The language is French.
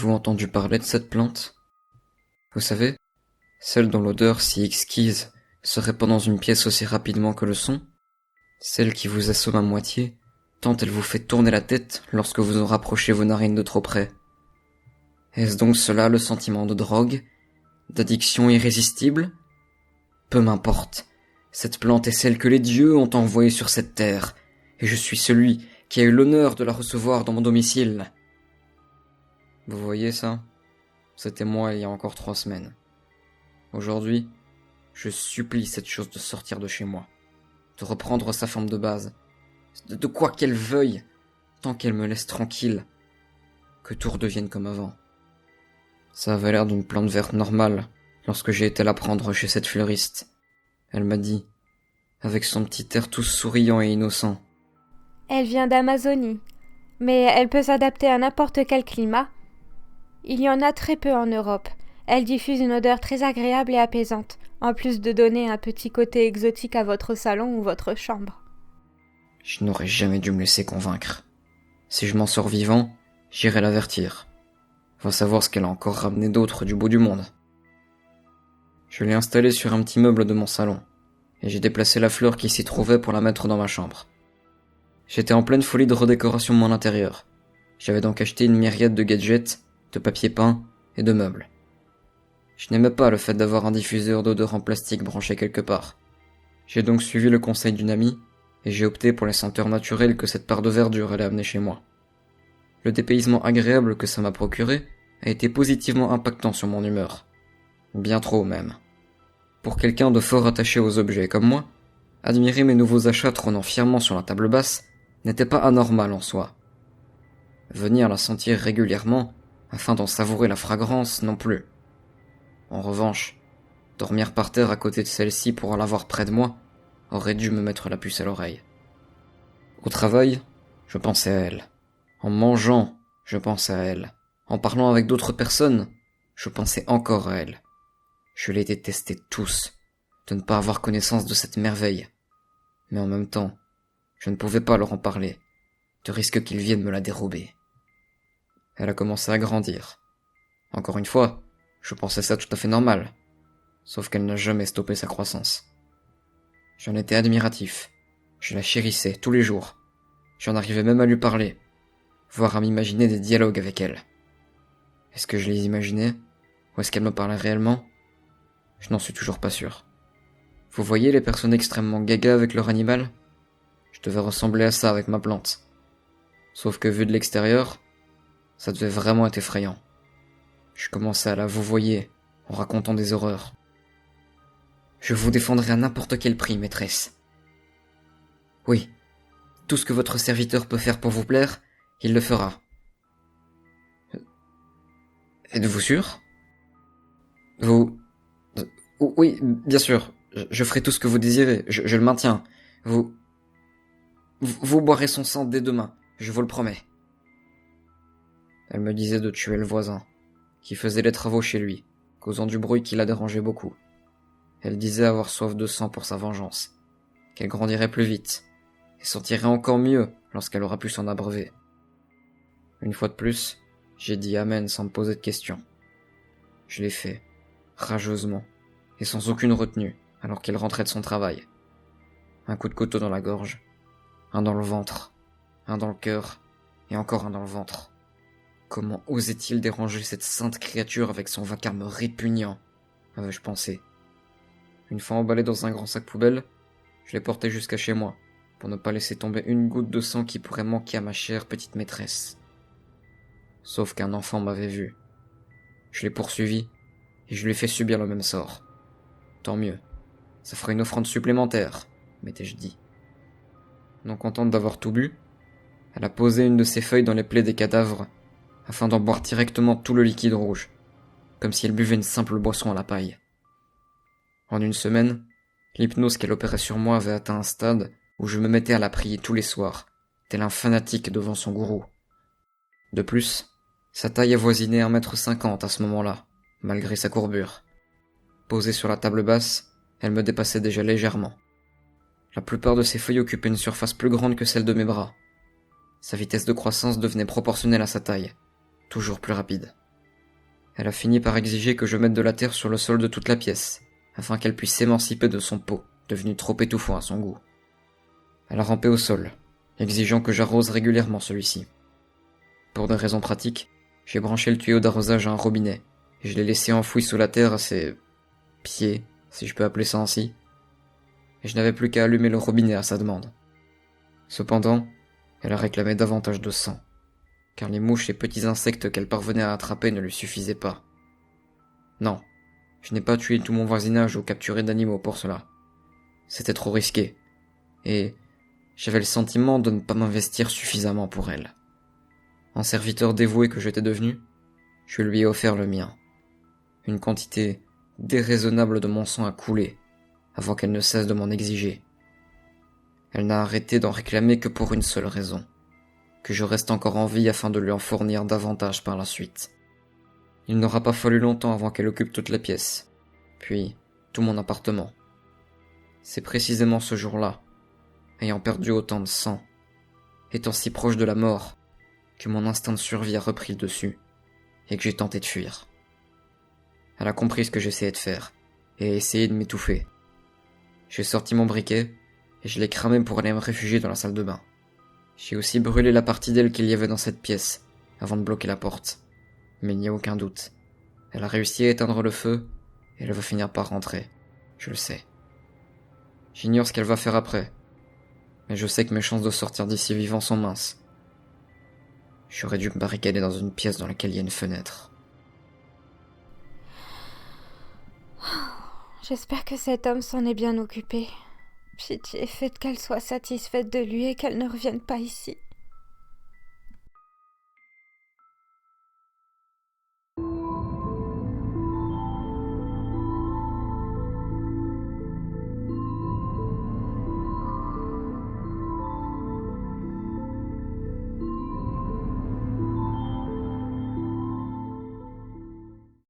Avez-vous entendu parler de cette plante? Vous savez, celle dont l'odeur si exquise se répand dans une pièce aussi rapidement que le son? Celle qui vous assomme à moitié, tant elle vous fait tourner la tête lorsque vous en rapprochez vos narines de trop près. Est-ce donc cela le sentiment de drogue? D'addiction irrésistible? Peu m'importe, cette plante est celle que les dieux ont envoyée sur cette terre, et je suis celui qui a eu l'honneur de la recevoir dans mon domicile. Vous voyez ça? C'était moi il y a encore 3 semaines. Aujourd'hui, je supplie cette chose de sortir de chez moi, de reprendre sa forme de base, de quoi qu'elle veuille, tant qu'elle me laisse tranquille, que tout redevienne comme avant. Ça avait l'air d'une plante verte normale, lorsque j'ai été la prendre chez cette fleuriste. Elle m'a dit, avec son petit air tout souriant et innocent. Elle vient d'Amazonie, mais elle peut s'adapter à n'importe quel climat. Il y en a très peu en Europe. Elle diffuse une odeur très agréable et apaisante, en plus de donner un petit côté exotique à votre salon ou votre chambre. Je n'aurais jamais dû me laisser convaincre. Si je m'en sors vivant, j'irai l'avertir. Va savoir ce qu'elle a encore ramené d'autre du bout du monde. Je l'ai installée sur un petit meuble de mon salon, et j'ai déplacé la fleur qui s'y trouvait pour la mettre dans ma chambre. J'étais en pleine folie de redécoration de mon intérieur. J'avais donc acheté une myriade de gadgets, de papier peint et de meubles. Je n'aimais pas le fait d'avoir un diffuseur d'odeur en plastique branché quelque part. J'ai donc suivi le conseil d'une amie, et j'ai opté pour les senteurs naturelles que cette part de verdure allait amener chez moi. Le dépaysement agréable que ça m'a procuré a été positivement impactant sur mon humeur. Bien trop même. Pour quelqu'un de fort attaché aux objets comme moi, admirer mes nouveaux achats trônant fièrement sur la table basse n'était pas anormal en soi. Venir la sentir régulièrement, afin d'en savourer la fragrance non plus. En revanche, dormir par terre à côté de celle-ci pour en l'avoir près de moi aurait dû me mettre la puce à l'oreille. Au travail, je pensais à elle. En mangeant, je pensais à elle. En parlant avec d'autres personnes, je pensais encore à elle. Je les détestais tous, de ne pas avoir connaissance de cette merveille. Mais en même temps, je ne pouvais pas leur en parler, de risque qu'ils viennent me la dérober. Elle a commencé à grandir. Encore une fois, je pensais ça tout à fait normal, sauf qu'elle n'a jamais stoppé sa croissance. J'en étais admiratif, je la chérissais tous les jours, j'en arrivais même à lui parler, voire à m'imaginer des dialogues avec elle. Est-ce que je les imaginais, ou est-ce qu'elle me parlait réellement? Je n'en suis toujours pas sûr. Vous voyez les personnes extrêmement gaga avec leur animal? Je devais ressembler à ça avec ma plante. Sauf que vu de l'extérieur, ça devait vraiment être effrayant. Je commençais à la vouvoyer, en racontant des horreurs. Je vous défendrai à n'importe quel prix, maîtresse. Oui, tout ce que votre serviteur peut faire pour vous plaire, il le fera. Êtes-vous sûr? Vous... Oui, bien sûr, je ferai tout ce que vous désirez, je le maintiens. Vous boirez son sang dès demain, je vous le promets. Elle me disait de tuer le voisin, qui faisait les travaux chez lui, causant du bruit qui la dérangeait beaucoup. Elle disait avoir soif de sang pour sa vengeance, qu'elle grandirait plus vite, et sentirait encore mieux lorsqu'elle aura pu s'en abreuver. Une fois de plus, j'ai dit amen sans me poser de questions. Je l'ai fait, rageusement, et sans aucune retenue, alors qu'elle rentrait de son travail. Un coup de couteau dans la gorge, un dans le ventre, un dans le cœur, et encore un dans le ventre. Comment osait-il déranger cette sainte créature avec son vacarme répugnant, avais-je pensé. Une fois emballé dans un grand sac poubelle, je l'ai porté jusqu'à chez moi, pour ne pas laisser tomber une goutte de sang qui pourrait manquer à ma chère petite maîtresse. Sauf qu'un enfant m'avait vu. Je l'ai poursuivi, et je lui ai fait subir le même sort. Tant mieux, ça fera une offrande supplémentaire, m'étais-je dit. Non contente d'avoir tout bu, elle a posé une de ses feuilles dans les plaies des cadavres, afin d'en boire directement tout le liquide rouge, comme si elle buvait une simple boisson à la paille. En une semaine, l'hypnose qu'elle opérait sur moi avait atteint un stade où je me mettais à la prier tous les soirs, tel un fanatique devant son gourou. De plus, sa taille avoisinait 1,50 m à ce moment-là, malgré sa courbure. Posée sur la table basse, elle me dépassait déjà légèrement. La plupart de ses feuilles occupaient une surface plus grande que celle de mes bras. Sa vitesse de croissance devenait proportionnelle à sa taille, toujours plus rapide. Elle a fini par exiger que je mette de la terre sur le sol de toute la pièce, afin qu'elle puisse s'émanciper de son pot, devenu trop étouffant à son goût. Elle a rampé au sol, exigeant que j'arrose régulièrement celui-ci. Pour des raisons pratiques, j'ai branché le tuyau d'arrosage à un robinet, et je l'ai laissé enfoui sous la terre à ses pieds, si je peux appeler ça ainsi, et je n'avais plus qu'à allumer le robinet à sa demande. Cependant, elle a réclamé davantage de sang, car les mouches et petits insectes qu'elle parvenait à attraper ne lui suffisaient pas. Non, je n'ai pas tué tout mon voisinage ou capturé d'animaux pour cela. C'était trop risqué, et j'avais le sentiment de ne pas m'investir suffisamment pour elle. En serviteur dévoué que j'étais devenu, je lui ai offert le mien. Une quantité déraisonnable de mon sang a coulé, avant qu'elle ne cesse de m'en exiger. Elle n'a arrêté d'en réclamer que pour une seule raison, que je reste encore en vie afin de lui en fournir davantage par la suite. Il n'aura pas fallu longtemps avant qu'elle occupe toute la pièce, puis tout mon appartement. C'est précisément ce jour-là, ayant perdu autant de sang, étant si proche de la mort, que mon instinct de survie a repris le dessus, et que j'ai tenté de fuir. Elle a compris ce que j'essayais de faire, et a essayé de m'étouffer. J'ai sorti mon briquet, et je l'ai cramé pour aller me réfugier dans la salle de bain. J'ai aussi brûlé la partie d'elle qu'il y avait dans cette pièce, avant de bloquer la porte. Mais il n'y a aucun doute. Elle a réussi à éteindre le feu, et elle va finir par rentrer. Je le sais. J'ignore ce qu'elle va faire après, mais je sais que mes chances de sortir d'ici vivant sont minces. J'aurais dû me barricader dans une pièce dans laquelle il y a une fenêtre. J'espère que cet homme s'en est bien occupé. Pitié, faites qu'elle soit satisfaite de lui et qu'elle ne revienne pas ici.